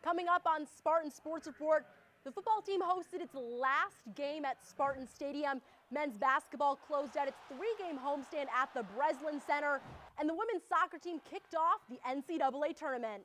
Coming up on Spartan Sports Report, the football team hosted its last game at Spartan Stadium. Men's basketball closed out its three-game homestand at the Breslin Center, and the women's soccer team kicked off the NCAA tournament.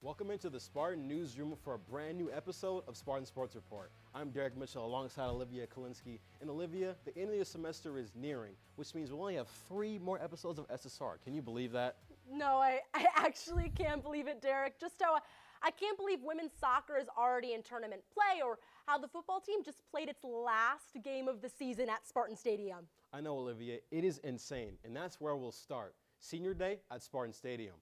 Welcome into the Spartan Newsroom for a brand new episode of Spartan Sports Report. I'm Derek Mitchell alongside Olivia Kalinsky. And Olivia, the end of the semester is nearing, which means we'll only have 3 more episodes of SSR. Can you believe that? No, I actually can't believe it, Derek. Just how I can't believe women's soccer is already in tournament play, or how the football team just played its last game of the season at Spartan Stadium. I know, Olivia, it is insane, and that's where we'll start. Senior Day at Spartan Stadium.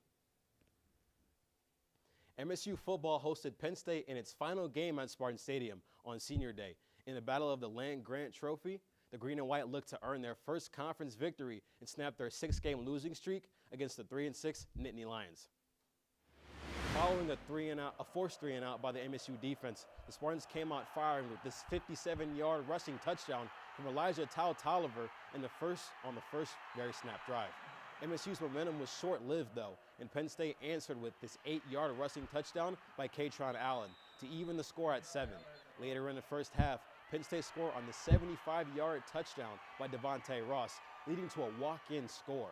MSU football hosted Penn State in its final game at Spartan Stadium on Senior Day. In the battle of the Land-Grant Trophy, the Green and White looked to earn their first conference victory and snap their 6-game losing streak against the 3-6 Nittany Lions. Following a forced 3-and-out by the MSU defense, the Spartans came out firing with this 57-yard rushing touchdown from Elijah Tolliver on the first very snap drive. MSU's momentum was short-lived, though, and Penn State answered with this 8-yard rushing touchdown by Katron Allen to even the score at 7. Later in the first half, Penn State scored on the 75-yard touchdown by Devontae Ross, leading to a walk-in score.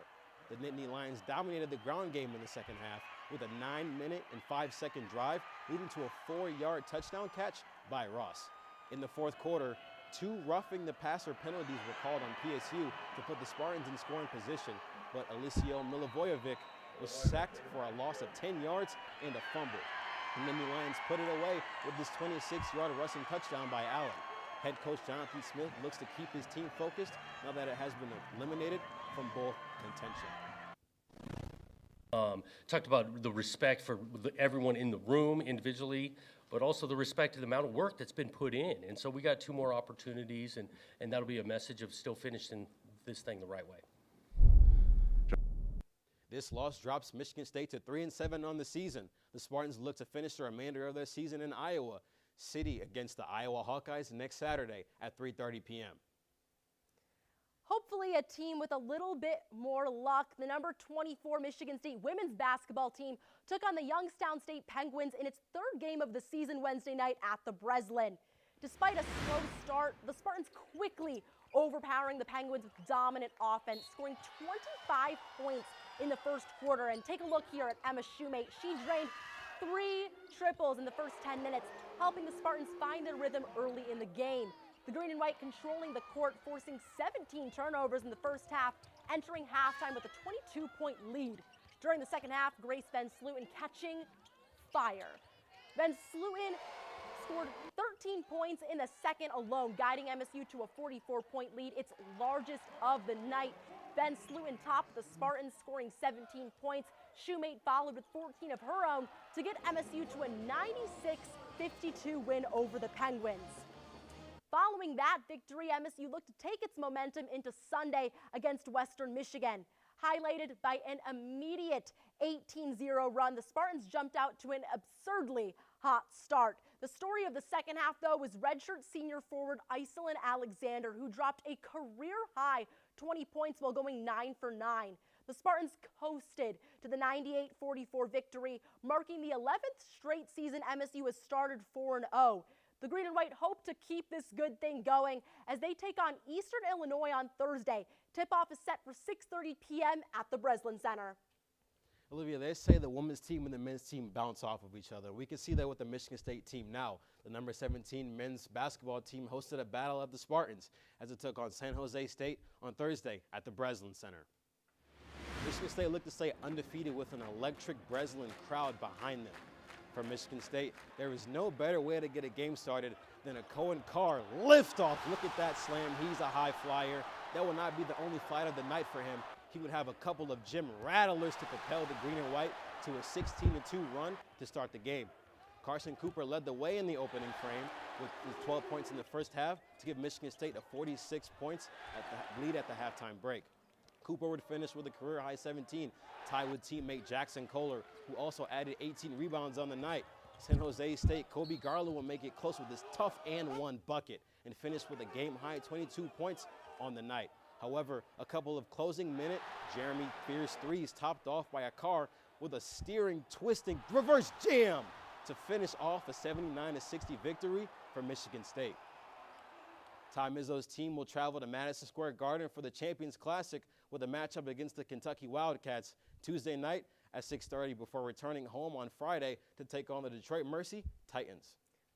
The Nittany Lions dominated the ground game in the second half with a 9-minute and 5-second drive, leading to a 4-yard touchdown catch by Ross. In the fourth quarter, 2 roughing the passer penalties were called on PSU to put the Spartans in scoring position, but Alicio Milivojevic was sacked for a loss of 10 yards and a fumble. The Nittany Lions put it away with this 26-yard rushing touchdown by Allen. Head coach Jonathan Smith looks to keep his team focused now that it has been eliminated from bowl contention. Talked about the respect for everyone in the room individually, but also the respect to the amount of work that's been put in. And so we got 2 more opportunities, and that'll be a message of still finishing this thing the right way. This loss drops Michigan State to 3-7 on the season. The Spartans look to finish the remainder of their season in Iowa City against the Iowa Hawkeyes next Saturday at 3:30 p.m. Hopefully a team with a little bit more luck. The number 24 Michigan State women's basketball team took on the Youngstown State Penguins in its 3rd game of the season Wednesday night at the Breslin. Despite a slow start, the Spartans quickly overpowering the Penguins with dominant offense, scoring 25 points in the first quarter. And take a look here at Emma Shoemate. She drained 3 triples in the first 10 minutes, helping the Spartans find their rhythm early in the game. The Green and White controlling the court, forcing 17 turnovers in the first half, entering halftime with a 22-point lead. During the second half, Grace Van Slooten catching fire. Van Slooten scored 13 points in the second alone, guiding MSU to a 44-point lead, its largest of the night. Van Slooten topped the Spartans, scoring 17 points. Shoemate followed with 14 of her own to get MSU to a 96-52 win over the Penguins. Following that victory, MSU looked to take its momentum into Sunday against Western Michigan. Highlighted by an immediate 18-0 run, the Spartans jumped out to an absurdly hot start. The story of the second half, though, was redshirt senior forward Iselin Alexander, who dropped a career-high 20 points while going 9 for 9. The Spartans coasted to the 98-44 victory, marking the 11th straight season MSU has started 4-0. The Green and White hope to keep this good thing going as they take on Eastern Illinois on Thursday. Tip-off is set for 6:30 p.m. at the Breslin Center. Olivia, they say the women's team and the men's team bounce off of each other. We can see that with the Michigan State team now. The number 17 men's basketball team hosted a battle of the Spartans as it took on San Jose State on Thursday at the Breslin Center. Michigan State looked to stay undefeated with an electric Breslin crowd behind them. For Michigan State, there is no better way to get a game started than a Cohen Carr liftoff. Look at that slam. He's a high flyer. That will not be the only flight of the night for him. He would have a couple of gym rattlers to propel the Green and White to a 16-2 run to start the game. Carson Cooper led the way in the opening frame with 12 points in the first half to give Michigan State a 46 points lead at the halftime break. Cooper would finish with a career-high 17, tied with teammate Jackson Kohler, who also added 18 rebounds on the night. San Jose State Kobe Garland will make it close with his tough and one bucket and finish with a game-high 22 points on the night. However, a couple of closing minute Jeremy Fierce threes topped off by a car with a steering, twisting, reverse jam to finish off a 79-60 victory for Michigan State. Ty Mizzo's team will travel to Madison Square Garden for the Champions Classic with a matchup against the Kentucky Wildcats Tuesday night at 6:30 before returning home on Friday to take on the Detroit Mercy Titans.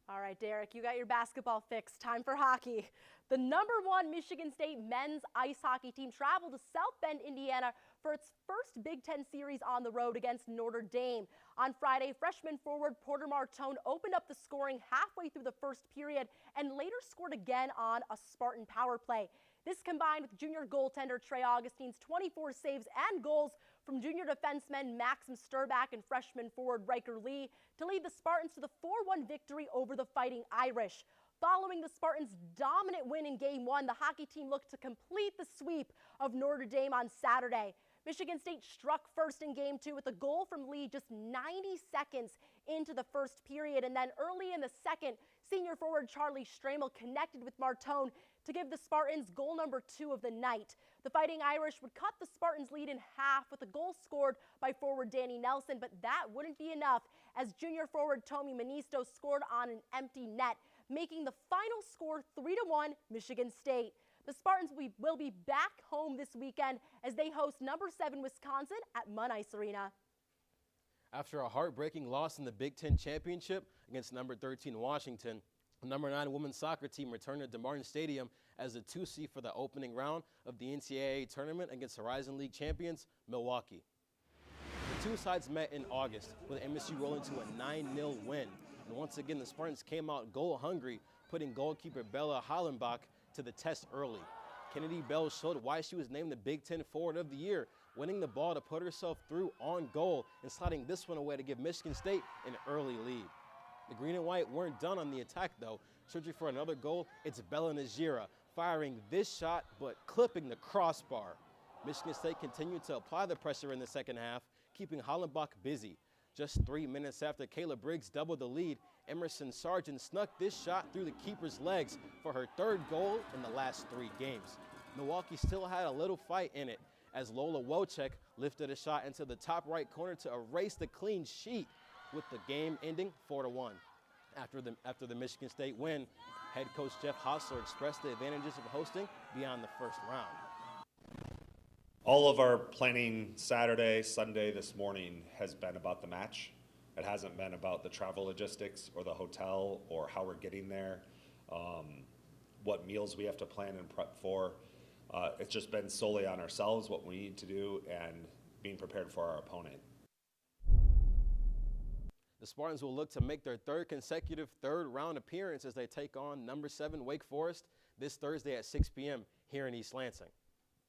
All right, Derek, you got your basketball fix. Time for hockey. The #1 Michigan State men's ice hockey team traveled to South Bend, Indiana for its first Big Ten series on the road against Notre Dame. On Friday, freshman forward Porter Martone opened up the scoring halfway through the first period and later scored again on a Spartan power play. This combined with junior goaltender Trey Augustine's 24 saves and goals from junior defensemen Maxim Sturback and freshman forward Riker Lee to lead the Spartans to the 4-1 victory over the Fighting Irish. Following the Spartans' dominant win in Game 1, the hockey team looked to complete the sweep of Notre Dame on Saturday. Michigan State struck first in Game 2 with a goal from Lee just 90 seconds into the first period. And then early in the second, senior forward Charlie Stramel connected with Martone to give the Spartans goal #2 of the night. The Fighting Irish would cut the Spartans' lead in half with a goal scored by forward Danny Nelson, but that wouldn't be enough as junior forward Tommy Manisto scored on an empty net, making the final score 3-1 Michigan State. The Spartans will be back home this weekend as they host #7 Wisconsin at Munn Ice Arena. After a heartbreaking loss in the Big Ten Championship against #13 Washington, the #9 women's soccer team returned to DeMartin Stadium as the 2 seed for the opening round of the NCAA tournament against Horizon League champions Milwaukee. The two sides met in August with MSU rolling to a 9-0 win. And once again, the Spartans came out goal hungry, putting goalkeeper Bella Hollenbach to the test early. Kennedy Bell showed why she was named the Big Ten Forward of the Year, winning the ball to put herself through on goal and sliding this one away to give Michigan State an early lead. The green and white weren't done on the attack, though. Searching for another goal, it's Bella Najira firing this shot but clipping the crossbar. Michigan State continued to apply the pressure in the second half, keeping Hollenbach busy. Just 3 minutes after Kayla Briggs doubled the lead, Emerson Sargent snuck this shot through the keeper's legs for her 3rd goal in the last 3 games. Milwaukee still had a little fight in it as Lola Wojcik lifted a shot into the top right corner to erase the clean sheet, with the game ending 4-1. After the Michigan State win, head coach Jeff Hostler expressed the advantages of hosting beyond the first round. All of our planning Saturday, Sunday, this morning has been about the match. It hasn't been about the travel logistics or the hotel or how we're getting there, what meals we have to plan and prep for. It's just been solely on ourselves, what we need to do, and being prepared for our opponent. The Spartans will look to make their 3rd consecutive 3rd round appearance as they take on #7 Wake Forest this Thursday at 6 p.m. here in East Lansing.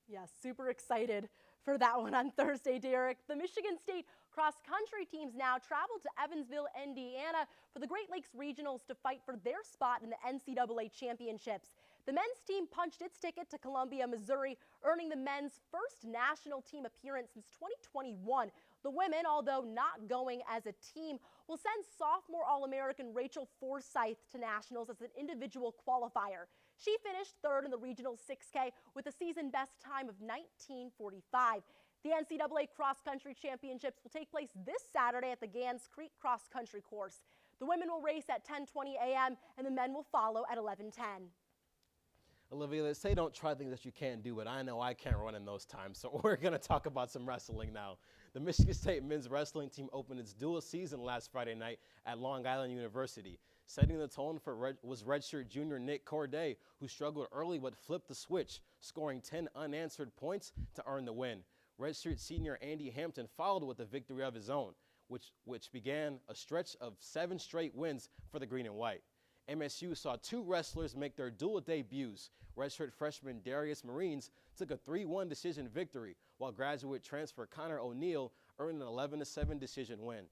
Yeah, super excited for that one on Thursday, Derek. The Michigan State cross-country teams now travel to Evansville, Indiana for the Great Lakes Regionals to fight for their spot in the NCAA championships. The men's team punched its ticket to Columbia, Missouri, earning the men's first national team appearance since 2021. The women, although not going as a team, will send sophomore All-American Rachel Forsyth to nationals as an individual qualifier. She finished 3rd in the regional 6K with a season best time of 19:45. The NCAA cross-country championships will take place this Saturday at the Gans Creek Cross Country Course. The women will race at 10:20 a.m. and the men will follow at 11:10. Olivia, let's say don't try things that you can't do, but I know I can't run in those times, so we're going to talk about some wrestling now. The Michigan State men's wrestling team opened its dual season last Friday night at Long Island University. Setting the tone was redshirt junior Nick Corday, who struggled early but flipped the switch, scoring 10 unanswered points to earn the win. Redshirt senior Andy Hampton followed with a victory of his own, which began a stretch of 7 straight wins for the green and white. MSU saw 2 wrestlers make their dual debuts. Redshirt freshman Darius Marines took a 3-1 decision victory, while graduate transfer Connor O'Neill earned an 11-7 decision win.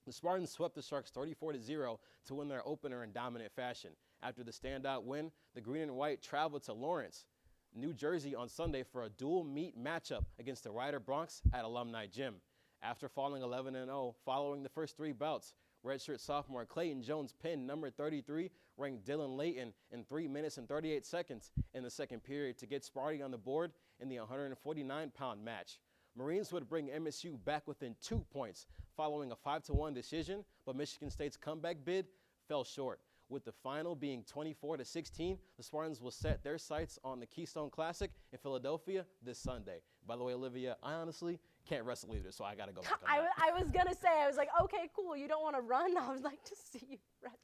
The Spartans swept the Sharks 34-0 to win their opener in dominant fashion. After the standout win, the green and white traveled to Lawrence New Jersey on Sunday for a dual meet matchup against the Rider Broncs at Alumni Gym. After falling 11-0 following the first 3 bouts, redshirt sophomore Clayton Jones pinned number 33 ranked Dylan Layton in 3 minutes and 38 seconds in the second period to get Sparty on the board in the 149-pound match. Marines would bring MSU back within 2 points following a 5-1 decision, but Michigan State's comeback bid fell short. With the final being 24-16, the Spartans will set their sights on the Keystone Classic in Philadelphia this Sunday. By the way, Olivia, I honestly can't wrestle either, so I got to go back on that. I was going to say, I was like, okay, cool, you don't want to run? I would like to see you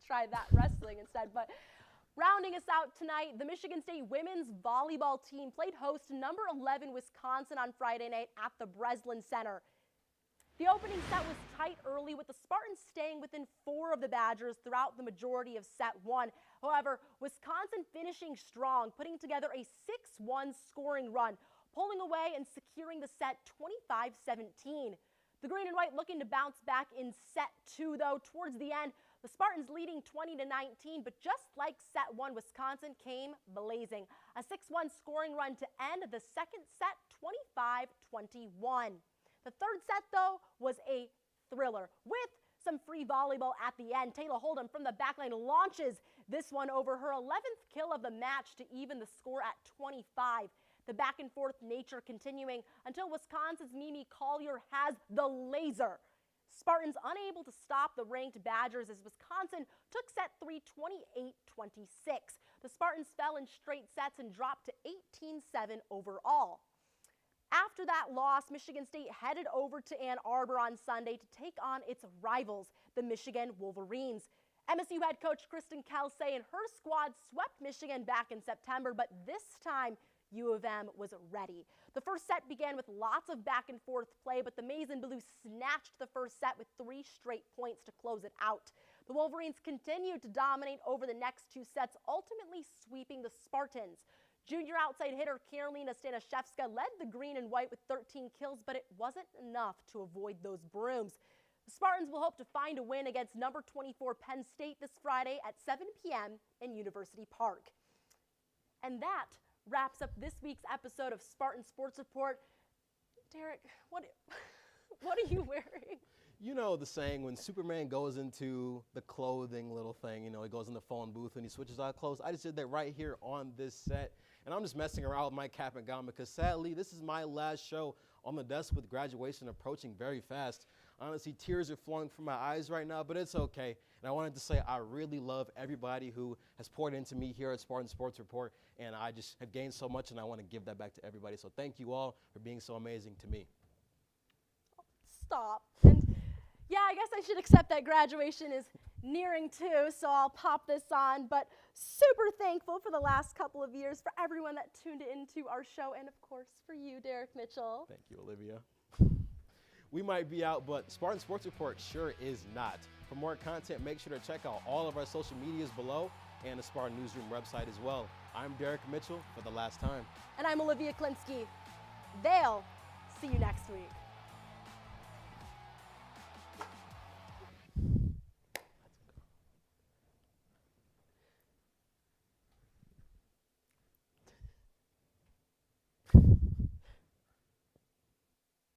try that wrestling instead. But rounding us out tonight, the Michigan State women's volleyball team played host to number 11 Wisconsin on Friday night at the Breslin Center. The opening set was tight early, with the Spartans staying within 4 of the Badgers throughout the majority of set 1. However, Wisconsin finishing strong, putting together a 6-1 scoring run, pulling away and securing the set 25-17. The green and white looking to bounce back in set 2, though. Towards the end, the Spartans leading 20-19, but just like set 1, Wisconsin came blazing. A 6-1 scoring run to end the second set 25-21. The third set, though, was a thriller with some free volleyball at the end. Taylor Hold'em from the backline launches this one over her 11th kill of the match to even the score at 25. The back and forth nature continuing until Wisconsin's Mimi Collier has the laser. Spartans unable to stop the ranked Badgers as Wisconsin took set 3 28-26. The Spartans fell in straight sets and dropped to 18-7 overall. After that loss, Michigan State headed over to Ann Arbor on Sunday to take on its rivals, the Michigan Wolverines. MSU head coach Kristen Kelsey and her squad swept Michigan back in September, but this time U of M was ready. The first set began with lots of back and forth play, but the Maize and Blue snatched the first set with 3 straight points to close it out. The Wolverines continued to dominate over the next 2 sets, ultimately sweeping the Spartans. Junior outside hitter Karolina Stanishevska led the green and white with 13 kills, but it wasn't enough to avoid those brooms. The Spartans will hope to find a win against number 24 Penn State this Friday at 7 p.m. in University Park. And that wraps up this week's episode of Spartan Sports Report. Derek, what are you wearing? You know the saying, when Superman goes into the clothing little thing, you know, he goes in the phone booth and he switches out clothes. I just did that right here on this set. And I'm just messing around with my cap and gown because sadly, this is my last show on the desk with graduation approaching very fast. Honestly, tears are flowing from my eyes right now, but it's okay. And I wanted to say I really love everybody who has poured into me here at Spartan Sports Report, and I just have gained so much, and I want to give that back to everybody. So thank you all for being so amazing to me. Stop. And yeah, I guess I should accept that graduation is nearing too, so I'll pop this on. But super thankful for the last couple of years, for everyone that tuned into our show, and of course for you, Derek Mitchell. Thank you, Olivia. We might be out, but Spartan Sports Report sure is not. For more content, make sure to check out all of our social medias below and the Spartan Newsroom website as well. I'm Derek Mitchell for the last time. And I'm Olivia Klinsky. They'll see you next week.